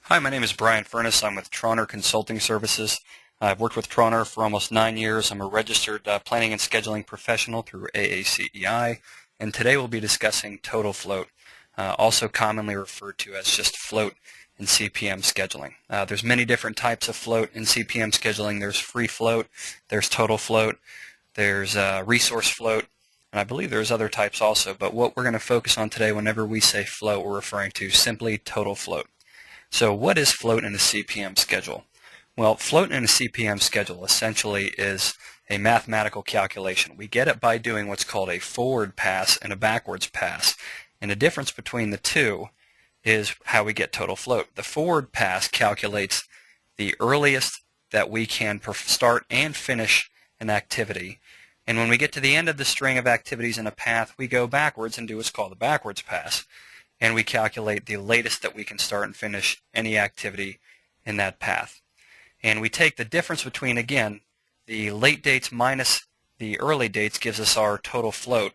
Hi, my name is Brian Furness. I'm with Trauner Consulting Services. I've worked with Trauner for almost 9 years. I'm a registered planning and scheduling professional through AACEI, and today we'll be discussing total float, also commonly referred to as just float in CPM scheduling. There's many different types of float in CPM scheduling. There's free float, there's total float, there's resource float, and I believe there's other types also, but what we're going to focus on today whenever we say float, we're referring to simply total float. So what is float in a CPM schedule? Well, float in a CPM schedule essentially is a mathematical calculation. We get it by doing what's called a forward pass and a backwards pass. And the difference between the two is how we get total float. The forward pass calculates the earliest that we can start and finish an activity. And when we get to the end of the string of activities in a path, we go backwards and do what's called the backwards pass. And we calculate the latest that we can start and finish any activity in that path. And we take the difference between, again, the late dates minus the early dates gives us our total float.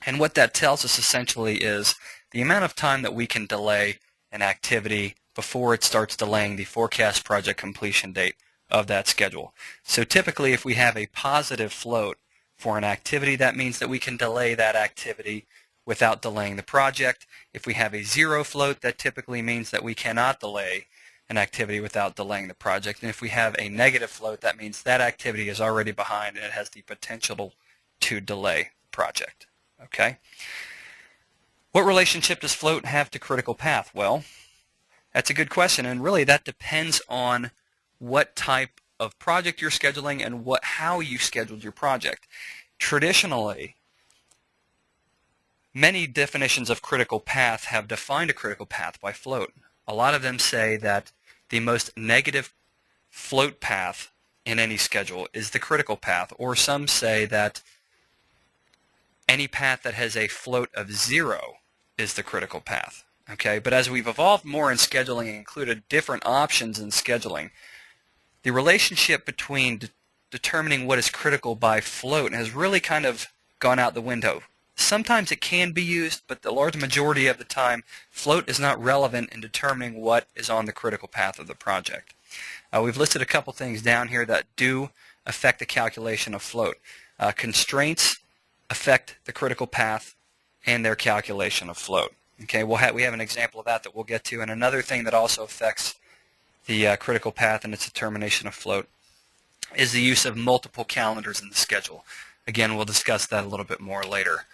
And what that tells us essentially is the amount of time that we can delay an activity before it starts delaying the forecast project completion date of that schedule. So typically if we have a positive float for an activity, that means that we can delay that activity without delaying the project. If we have a zero float, that typically means that we cannot delay an activity without delaying the project. And if we have a negative float, that means that activity is already behind and it has the potential to delay the project. Okay? What relationship does float have to critical path? Well, that's a good question, and really that depends on what type of project you're scheduling and how you scheduled your project. Traditionally, many definitions of critical path have defined a critical path by float. A lot of them say that the most negative float path in any schedule is the critical path, or some say that any path that has a float of 0 is the critical path. Okay, but as we've evolved more in scheduling and included different options in scheduling, the relationship between determining what is critical by float has really kind of gone out the window. Sometimes it can be used, but the large majority of the time, float is not relevant in determining what is on the critical path of the project. We've listed a couple things down here that do affect the calculation of float. Constraints affect the critical path and their calculation of float. Okay, we have an example of that we'll get to, and another thing that also affects the critical path and its determination of float is the use of multiple calendars in the schedule. Again, we'll discuss that a little bit more later.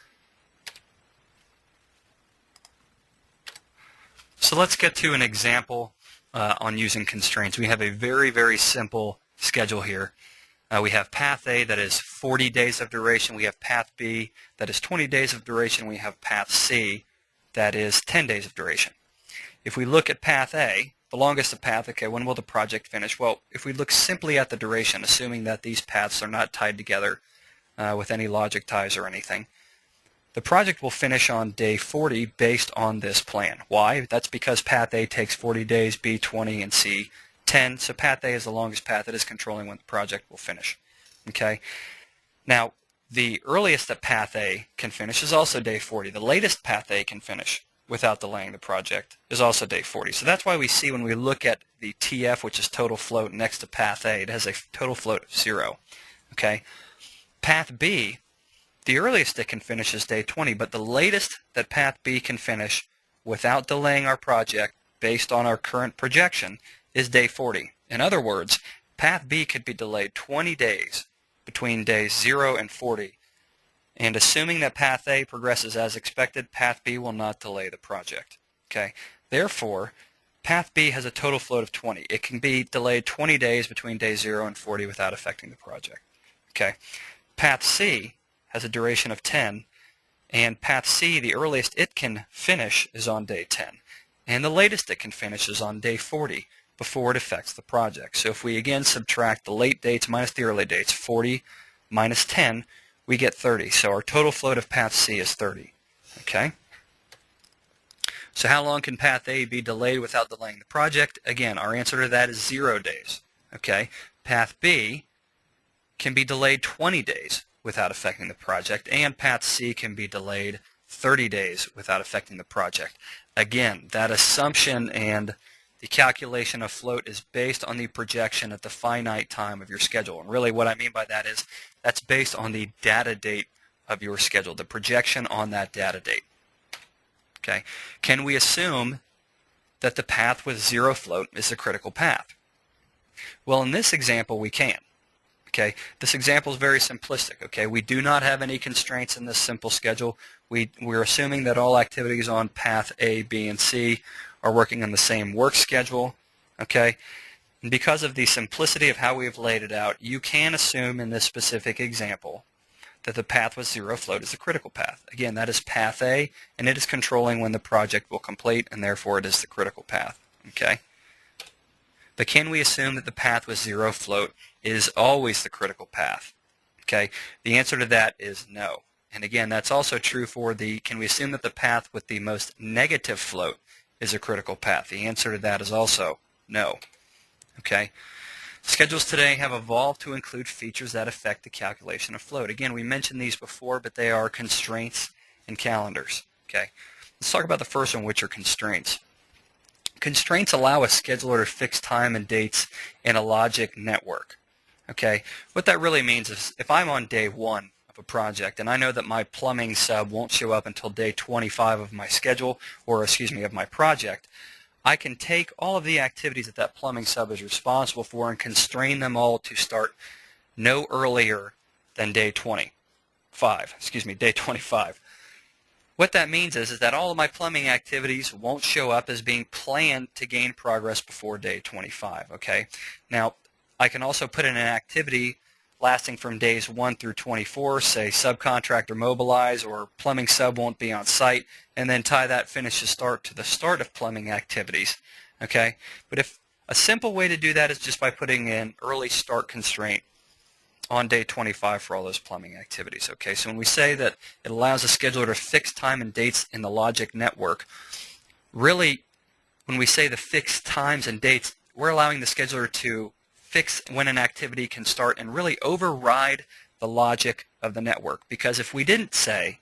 So let's get to an example on using constraints. We have a very, very simple schedule here. We have path A that is 40 days of duration. We have path B that is 20 days of duration. We have path C that is 10 days of duration. If we look at path A, the longest of path, okay, when will the project finish? Well, if we look simply at the duration, assuming that these paths are not tied together with any logic ties or anything, the project will finish on day 40 based on this plan. Why? That's because path A takes 40 days, B 20, and C 10. So path A is the longest path. It is controlling when the project will finish. Okay. Now, the earliest that path A can finish is also day 40. The latest path A can finish without delaying the project is also day 40. So that's why we see when we look at the TF, which is total float, next to path A, it has a total float of 0. Okay. Path B, the earliest it can finish is day 20, but the latest that path B can finish without delaying our project based on our current projection is day 40. In other words, path B could be delayed 20 days between days 0 and 40. And assuming that path A progresses as expected, path B will not delay the project. Okay. Therefore, path B has a total float of 20. It can be delayed 20 days between days 0 and 40 without affecting the project. Okay. Path C has a duration of 10, and path C, the earliest it can finish is on day 10, and the latest it can finish is on day 40 before it affects the project. So if we again subtract the late dates minus the early dates, 40 minus 10, we get 30. So our total float of path C is 30. Okay? So how long can path A be delayed without delaying the project? Again, our answer to that is 0 days. Okay? Path B can be delayed 20 days without affecting the project, and path C can be delayed 30 days without affecting the project. Again, that assumption and the calculation of float is based on the projection at the finite time of your schedule. And really what I mean by that is that's based on the data date of your schedule, the projection on that data date. Okay. Can we assume that the path with zero float is the critical path? Well, in this example, we can. Okay. This example is very simplistic. Okay. We do not have any constraints in this simple schedule. We're assuming that all activities on path A, B, and C are working on the same work schedule. Okay. And because of the simplicity of how we've laid it out, you can assume in this specific example that the path with zero float is the critical path. Again, that is path A, and it is controlling when the project will complete, and therefore it is the critical path. Okay? But can we assume that the path with zero float is always the critical path? Okay? The answer to that is no. And again, that's also true for can we assume that the path with the most negative float is a critical path? The answer to that is also no. Okay? Schedules today have evolved to include features that affect the calculation of float. Again, we mentioned these before, but they are constraints and calendars. Okay, let's talk about the first one, which are constraints. Constraints allow a scheduler to fix time and dates in a logic network. Okay, what that really means is if I'm on day 1 of a project and I know that my plumbing sub won't show up until day 25 of my schedule, or excuse me, of my project, I can take all of the activities that that plumbing sub is responsible for and constrain them all to start no earlier than day 25. What that means is that all of my plumbing activities won't show up as being planned to gain progress before day 25. Okay. Now, I can also put in an activity lasting from days 1 through 24, say subcontractor mobilize or plumbing sub won't be on site, and then tie that finish to start to the start of plumbing activities. Okay? But if a simple way to do that is just by putting in early start constraint on day 25 for all those plumbing activities. Okay? So when we say that it allows the scheduler to fix time and dates in the logic network, really when we say the fixed times and dates, we're allowing the scheduler to fix when an activity can start and really override the logic of the network. Because if we didn't say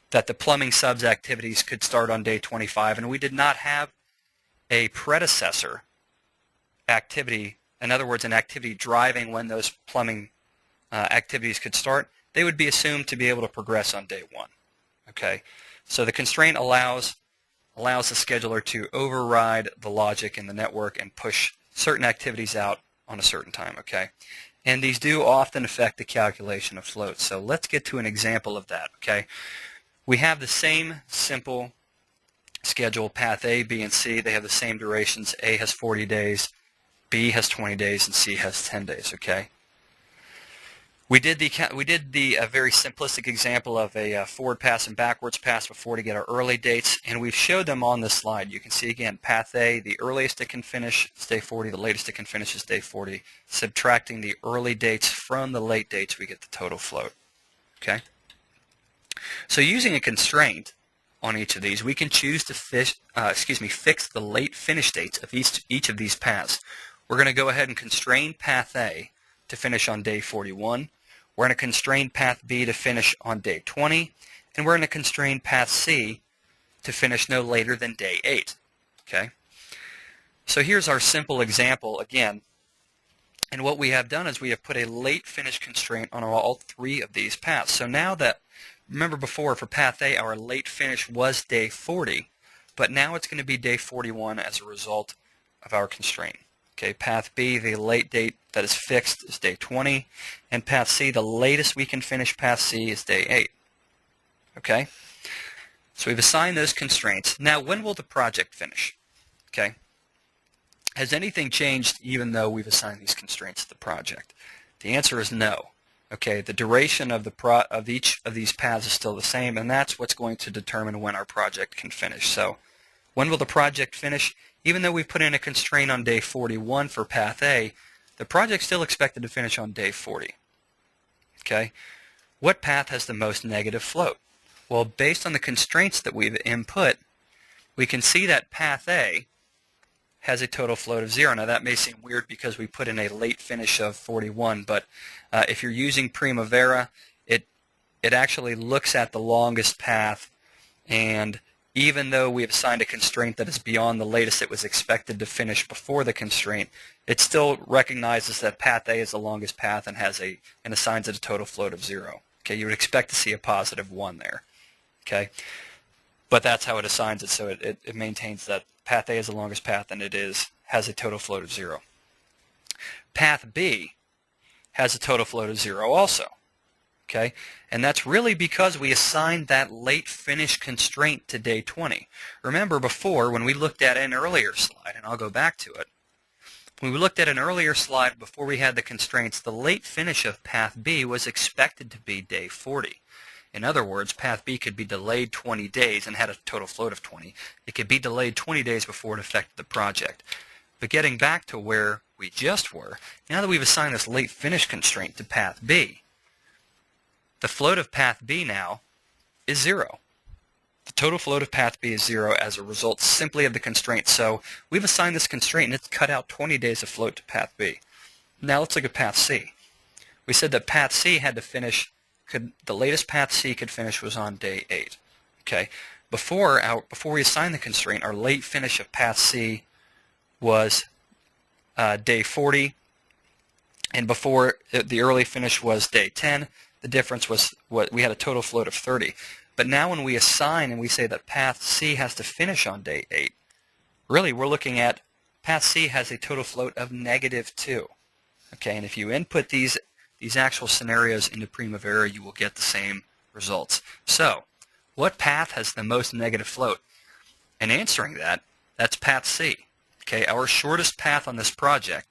that the plumbing subs activities could start on day 25 and we did not have a predecessor activity, in other words, an activity driving when those plumbing activities could start, they would be assumed to be able to progress on day 1. Okay, so the constraint allows the scheduler to override the logic in the network and push certain activities out on a certain time, okay? And these do often affect the calculation of float. So let's get to an example of that, okay? We have the same simple schedule, path A, B, and C. They have the same durations. A has 40 days, B has 20 days, and C has 10 days, okay? We did the very simplistic example of a forward pass and backwards pass before to get our early dates, and we've showed them on this slide. You can see again, path A, the earliest it can finish is day 40, the latest it can finish is day 40. Subtracting the early dates from the late dates, we get the total float. Okay? So using a constraint on each of these, we can choose to fix the late finish dates of each of these paths. We're going to go ahead and constrain path A to finish on day 41. We're going to constrain path B to finish on day 20, and we're going to constrain path C to finish no later than day 8. Okay? So here's our simple example again, and what we have done is we have put a late finish constraint on all 3 of these paths. So now that, remember before for path A our late finish was day 40, but now it's going to be day 41 as a result of our constraint. Okay, path B, the late date that is fixed is day 20, and path C, the latest we can finish path C is day 8. Okay? So we've assigned those constraints. Now, when will the project finish? Okay? Has anything changed even though we've assigned these constraints to the project? The answer is no. Okay, the duration of each of these paths is still the same, and that's what's going to determine when our project can finish. So, when will the project finish? Even though we put in a constraint on day 41 for path A, the project's still expected to finish on day 40. Okay? What path has the most negative float? Well, based on the constraints that we've input, we can see that path A has a total float of 0. Now that may seem weird because we put in a late finish of 41, but if you're using Primavera, it actually looks at the longest path, and even though we have assigned a constraint that is beyond the latest it was expected to finish before the constraint, it still recognizes that path A is the longest path and assigns it a total float of 0. Okay, you would expect to see a positive 1 there. Okay, but that's how it assigns it, so it maintains that path A is the longest path and has a total float of 0. Path B has a total float of 0 also. Okay, and that's really because we assigned that late finish constraint to day 20. Remember before, when we looked at an earlier slide, and I'll go back to it, when we looked at an earlier slide before we had the constraints, the late finish of path B was expected to be day 40. In other words, path B could be delayed 20 days and had a total float of 20. It could be delayed 20 days before it affected the project. But getting back to where we just were, now that we've assigned this late finish constraint to path B, the float of path B now is 0. The total float of path B is 0 as a result simply of the constraint. So we've assigned this constraint and it's cut out 20 days of float to path B. Now let's look at path C. We said that path C had to finish, the latest path C could finish was on day 8. Okay. Before we assigned the constraint, our late finish of path C was day 40, and before the early finish was day 10. The difference was we had a total float of 30. But now when we assign and we say that path C has to finish on day 8, really we're looking at path C has a total float of -2. Okay, and if you input these actual scenarios into Primavera, you will get the same results. So, what path has the most negative float? And answering that, that's path C. Okay, our shortest path on this project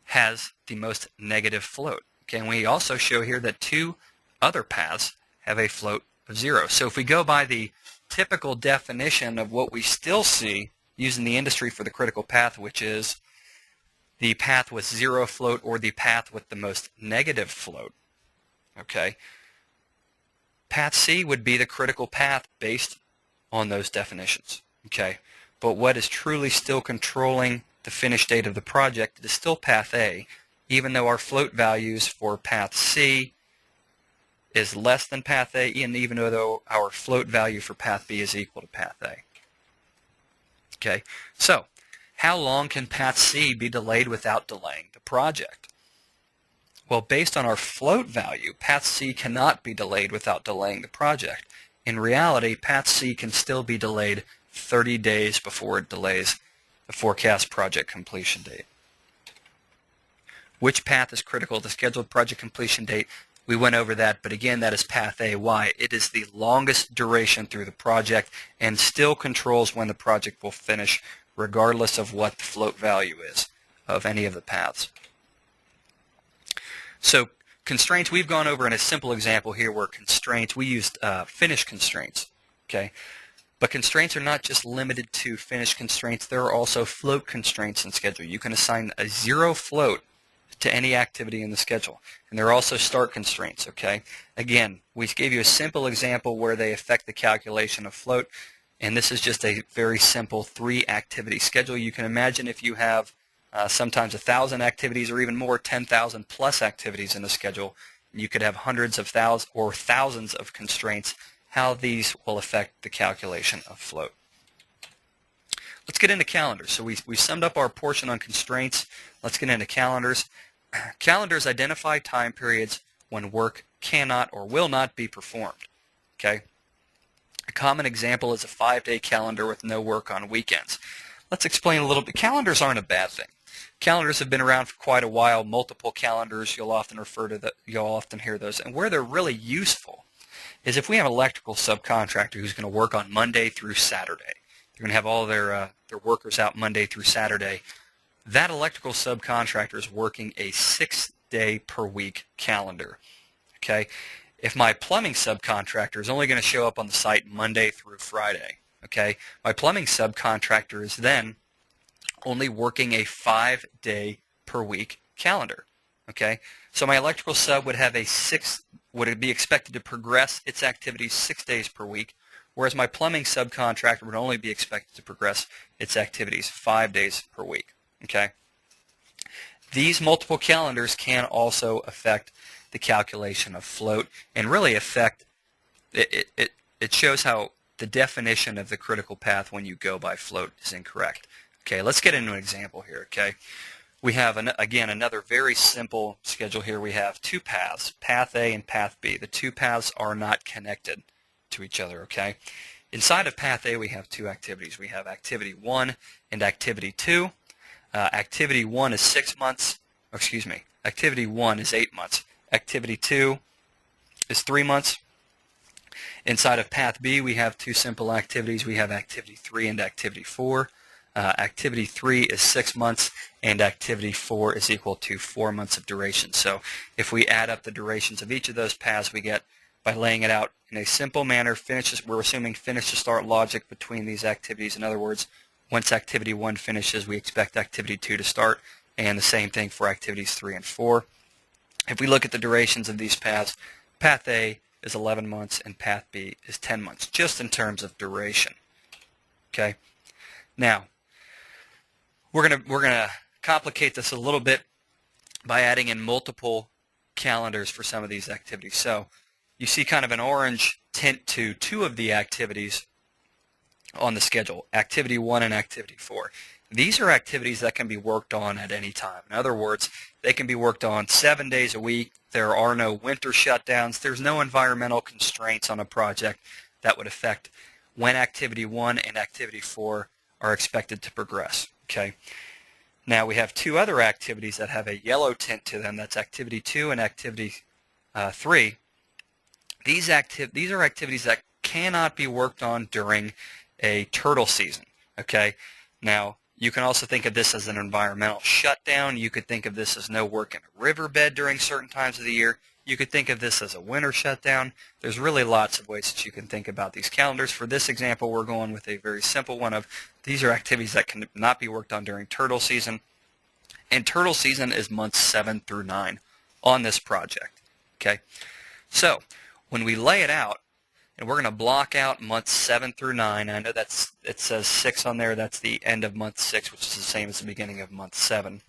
has the most negative float. Okay, and we also show here that 2 other paths have a float of 0. So if we go by the typical definition of what we still see using the industry for the critical path, which is the path with 0 float or the path with the most negative float, okay, path C would be the critical path based on those definitions. Okay, but what is truly still controlling the finish date of the project is still path A, even though our float values for path C is less than path A, and even though our float value for path B is equal to path A. Okay, so how long can path C be delayed without delaying the project? Well, based on our float value, path C cannot be delayed without delaying the project. In reality, path C can still be delayed 30 days before it delays the forecast project completion date. Which path is critical to the scheduled project completion date? We went over that, but again, that is path A. Why? It is the longest duration through the project and still controls when the project will finish, regardless of what the float value is of any of the paths. So constraints, we've gone over in a simple example here where constraints, we used finish constraints. Okay, but constraints are not just limited to finish constraints. There are also float constraints in schedule. You can assign a 0 float to any activity in the schedule. And there are also start constraints, okay? Again, we gave you a simple example where they affect the calculation of float, and this is just a very simple 3-activity schedule. You can imagine if you have sometimes 1,000 activities or even more, 10,000 plus activities in the schedule, you could have hundreds of thousands or thousands of constraints, how these will affect the calculation of float. Let's get into calendars. So we summed up our portion on constraints. Let's get into calendars. Calendars identify time periods when work cannot or will not be performed. Okay? A common example is a 5-day calendar with no work on weekends. Let's explain a little bit. Calendars aren't a bad thing. Calendars have been around for quite a while. Multiple calendars, you'll often hear those. And where they're really useful is if we have an electrical subcontractor who's going to work on Monday through Saturday. They're going to have all their workers out Monday through Saturday. That electrical subcontractor is working a 6-day per week calendar. Okay? If my plumbing subcontractor is only going to show up on the site Monday through Friday, okay, my plumbing subcontractor is then only working a 5-day per week calendar. Okay? So my electrical sub would have would be expected to progress its activities 6 days per week, whereas my plumbing subcontractor would only be expected to progress its activities 5 days per week. Okay? These multiple calendars can also affect the calculation of float and really affect, it shows how the definition of the critical path when you go by float is incorrect. Okay, let's get into an example here, okay? We have, again, another very simple schedule here. We have two paths, path A and path B. The two paths are not connected to each other, okay? Inside of path A, we have two activities. We have activity 1 and activity 2. Activity 1 is 6 months. Excuse me. Activity 1 is 8 months. Activity 2 is 3 months. Inside of path B, we have two simple activities. We have activity 3 and activity 4. Activity 3 is 6 months, and activity 4 is equal to 4 months of duration. So if we add up the durations of each of those paths, we get, by laying it out in a simple manner, we're assuming finish to start logic between these activities. In other words, once activity 1 finishes, we expect activity 2 to start, and the same thing for activities 3 and 4. If we look at the durations of these paths, path A is 11 months and path B is 10 months, just in terms of duration. Okay? Now, we're gonna complicate this a little bit by adding in multiple calendars for some of these activities. So you see kind of an orange tint to two of the activities on the schedule, activity 1 and activity 4. These are activities that can be worked on at any time. In other words, they can be worked on 7 days a week. There are no winter shutdowns. There's no environmental constraints on a project that would affect when activity 1 and activity 4 are expected to progress. Okay. Now we have two other activities that have a yellow tint to them. That's activity 2 and activity 3. These are activities that cannot be worked on during a turtle season. Okay. Now you can also think of this as an environmental shutdown. You could think of this as no work in a riverbed during certain times of the year. You could think of this as a winter shutdown. There's really lots of ways that you can think about these calendars. For this example, we're going with a very simple one of these are activities that cannot be worked on during turtle season. And turtle season is months 7 through 9 on this project. Okay, so when we lay it out, and we're going to block out months 7 through 9. I know it says 6 on there. That's the end of month 6, which is the same as the beginning of month 7.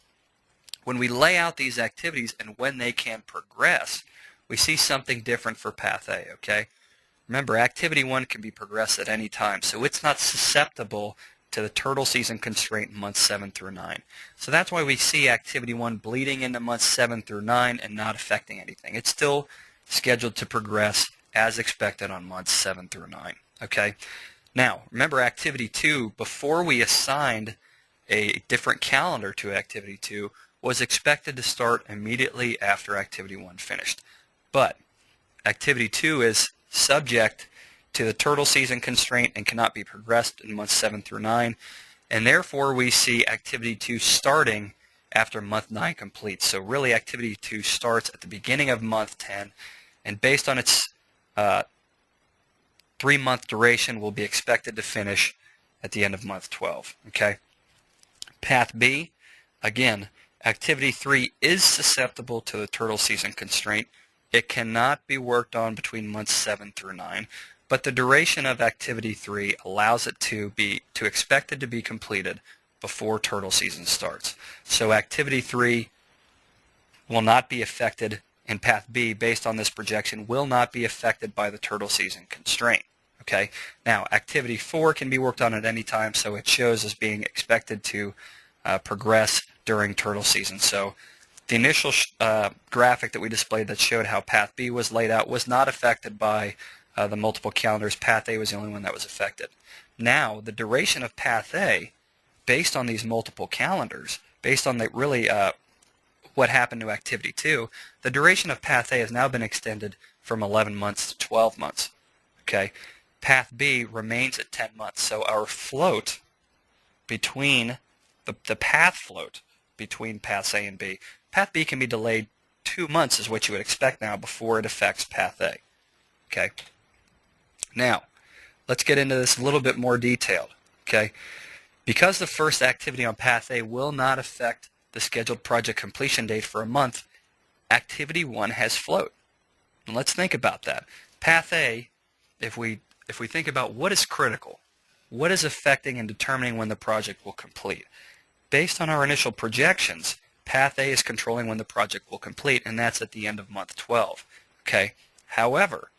When we lay out these activities and when they can progress, we see something different for path A, okay? Remember, activity 1 can be progressed at any time, so it's not susceptible to the turtle season constraint in months 7 through 9. So that's why we see activity 1 bleeding into months 7 through 9 and not affecting anything. It's still scheduled to progress as expected on months 7 through 9. Okay. Now, remember activity 2, before we assigned a different calendar to activity 2, was expected to start immediately after activity 1 finished. But activity 2 is subject to the turtle season constraint and cannot be progressed in months 7 through 9, and therefore we see activity 2 starting after month 9 completes. So really activity 2 starts at the beginning of month 10, and based on its 3-month duration will be expected to finish at the end of month 12. Okay. Path B, again, activity 3 is susceptible to the turtle season constraint. It cannot be worked on between months 7 through 9, but the duration of activity 3 allows it to expected to be completed before turtle season starts. So activity 3 will not be affected, and path B, based on this projection, will not be affected by the turtle season constraint. Okay. Now, activity 4 can be worked on at any time, so it shows as being expected to progress during turtle season. So the initial graphic that we displayed that showed how path B was laid out was not affected by the multiple calendars. Path A was the only one that was affected. Now, the duration of path A, based on these multiple calendars, based on what happened to activity 2, the duration of path A has now been extended from 11 months to 12 months. Okay, path B remains at 10 months. So our float between the path float between paths A and B, path B can be delayed 2 months is what you would expect now before it affects path A. Okay. Now, let's get into this a little bit more detailed. Okay, because the first activity on path A will not affect the scheduled project completion date for a month, activity 1 has float. And let's think about that. Path A, if we think about what is critical, what is affecting and determining when the project will complete. Based on our initial projections, path A is controlling when the project will complete, and that's at the end of month 12. Okay. However,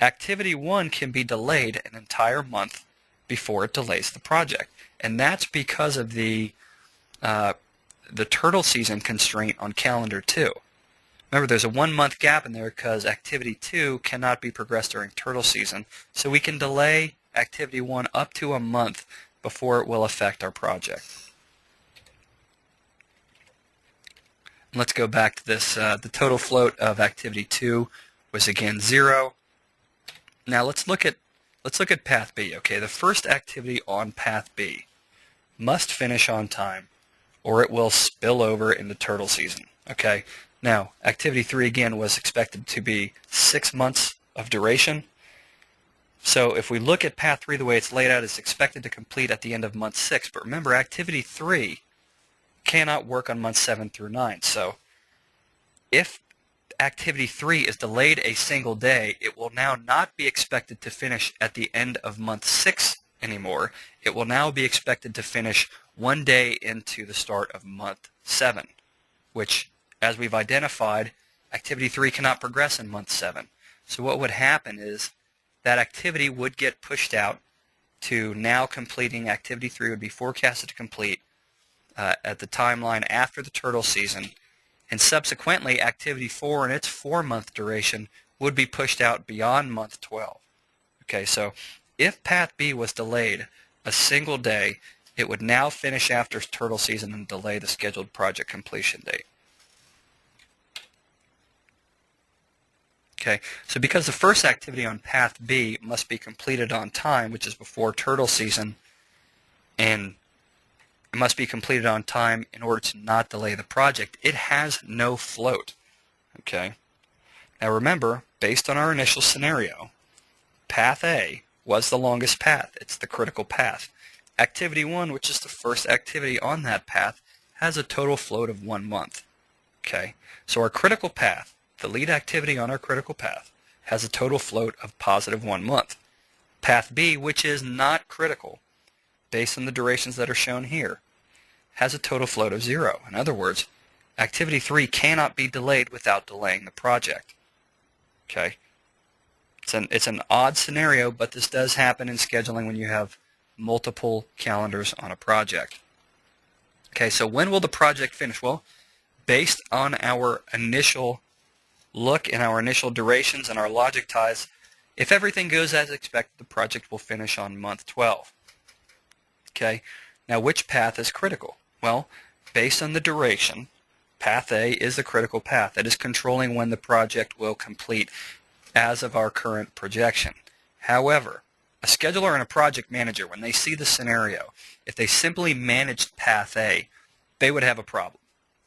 activity 1 can be delayed an entire month before it delays the project. And that's because of the turtle season constraint on calendar 2. Remember, there's a 1-month gap in there because activity 2 cannot be progressed during turtle season, so we can delay activity 1 up to a month before it will affect our project. Let's go back to this. The total float of activity 2 was again 0. Now let's look at path B. Okay, the first activity on path B must finish on time, or it will spill over into turtle season. Okay. Now, activity 3 again was expected to be 6 months of duration. So if we look at path 3 the way it's laid out, it's expected to complete at the end of month 6. But remember, activity 3 cannot work on months 7 through 9. So if activity 3 is delayed a single day, it will now not be expected to finish at the end of month 6 anymore. It will now be expected to finish 1 day into the start of month 7, which, as we've identified, activity 3 cannot progress in month 7. So what would happen is that activity would get pushed out to now completing. Activity 3 would be forecasted to complete at the timeline after the turtle season, and subsequently activity 4 and its 4-month duration would be pushed out beyond month 12. Okay, so if path B was delayed a single day, it would now finish after turtle season and delay the scheduled project completion date. Okay, so because the first activity on path B must be completed on time, which is before turtle season, and it must be completed on time in order to not delay the project, it has no float. Okay, now remember, based on our initial scenario, path A was the longest path. It's the critical path. Activity 1, which is the first activity on that path, has a total float of 1 month. Okay, so our critical path, the lead activity on our critical path, has a total float of positive 1 month. Path B, which is not critical, based on the durations that are shown here, has a total float of 0. In other words, activity 3 cannot be delayed without delaying the project. Okay, it's an odd scenario, but this does happen in scheduling when you have multiple calendars on a project. Okay, so when will the project finish? Well, based on our initial look and our initial durations and our logic ties, if everything goes as expected, the project will finish on month 12. Okay, now which path is critical? Well, based on the duration, path A is the critical path. That is controlling when the project will complete as of our current projection. However, a scheduler and a project manager, when they see the scenario, if they simply managed path A, they would have a problem.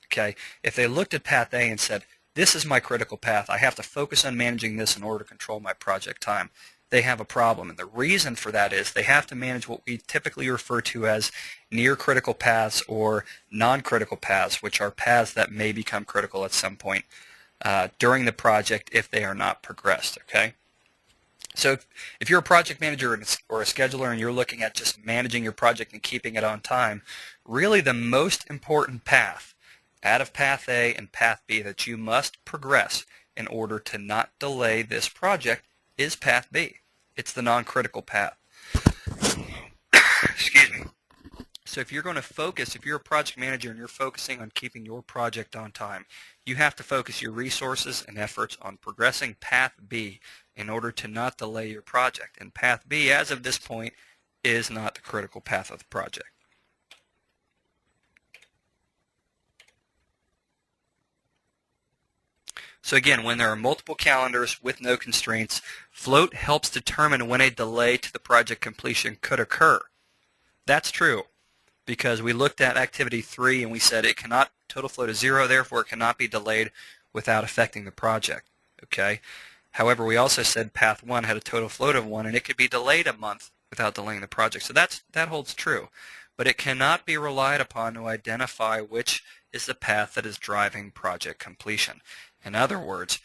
Okay, if they looked at path A and said, this is my critical path, I have to focus on managing this in order to control my project time, they have a problem. And the reason for that is they have to manage what we typically refer to as near critical paths or non-critical paths, which are paths that may become critical at some point during the project if they are not progressed. Okay, so if you're a project manager or a scheduler and you're looking at just managing your project and keeping it on time, really the most important path out of path A and path B that you must progress in order to not delay this project is path B. It's the non-critical path. Excuse me. So if you're going to focus, if you're a project manager and you're focusing on keeping your project on time, you have to focus your resources and efforts on progressing path B in order to not delay your project. And path B, as of this point, is not the critical path of the project. So again, when there are multiple calendars with no constraints, float helps determine when a delay to the project completion could occur. That's true because we looked at activity 3 and we said it cannot, total float is 0, therefore it cannot be delayed without affecting the project. Okay. However, we also said path 1 had a total float of 1 and it could be delayed a month without delaying the project. So that holds true. But it cannot be relied upon to identify which is the path that is driving project completion. In other words,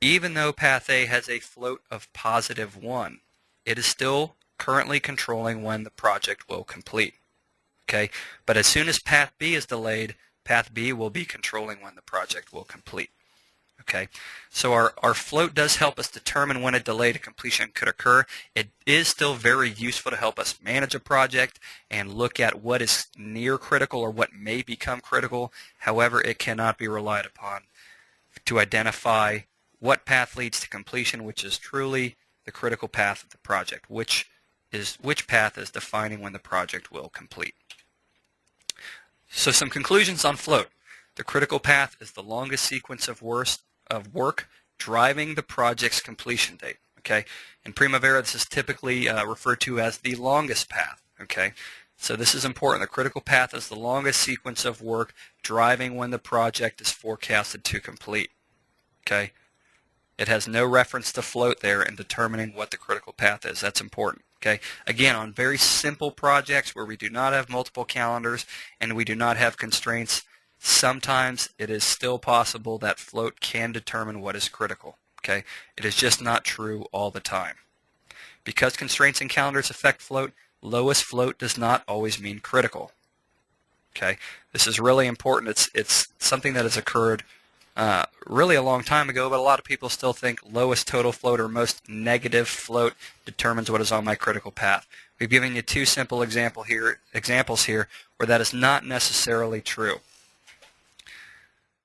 even though path A has a float of positive 1, it is still currently controlling when the project will complete. Okay? But as soon as path B is delayed, path B will be controlling when the project will complete. Okay, so our float does help us determine when a delay to completion could occur. It is still very useful to help us manage a project and look at what is near critical or what may become critical. However, it cannot be relied upon to identify what path leads to completion, which is truly the critical path of the project, which path is defining when the project will complete. So some conclusions on float. The critical path is the longest sequence of work driving the project's completion date. Okay, in Primavera, this is typically referred to as the longest path. Okay, so this is important. The critical path is the longest sequence of work driving when the project is forecasted to complete. Okay, it has no reference to float there in determining what the critical path is. That's important. Okay, again, on very simple projects where we do not have multiple calendars and we do not have constraints, sometimes it is still possible that float can determine what is critical. Okay, it is just not true all the time. Because constraints and calendars affect float, lowest float does not always mean critical. Okay, this is really important. It's something that has occurred really a long time ago, but a lot of people still think lowest total float or most negative float determines what is on my critical path. We've given you two simple examples here where that is not necessarily true.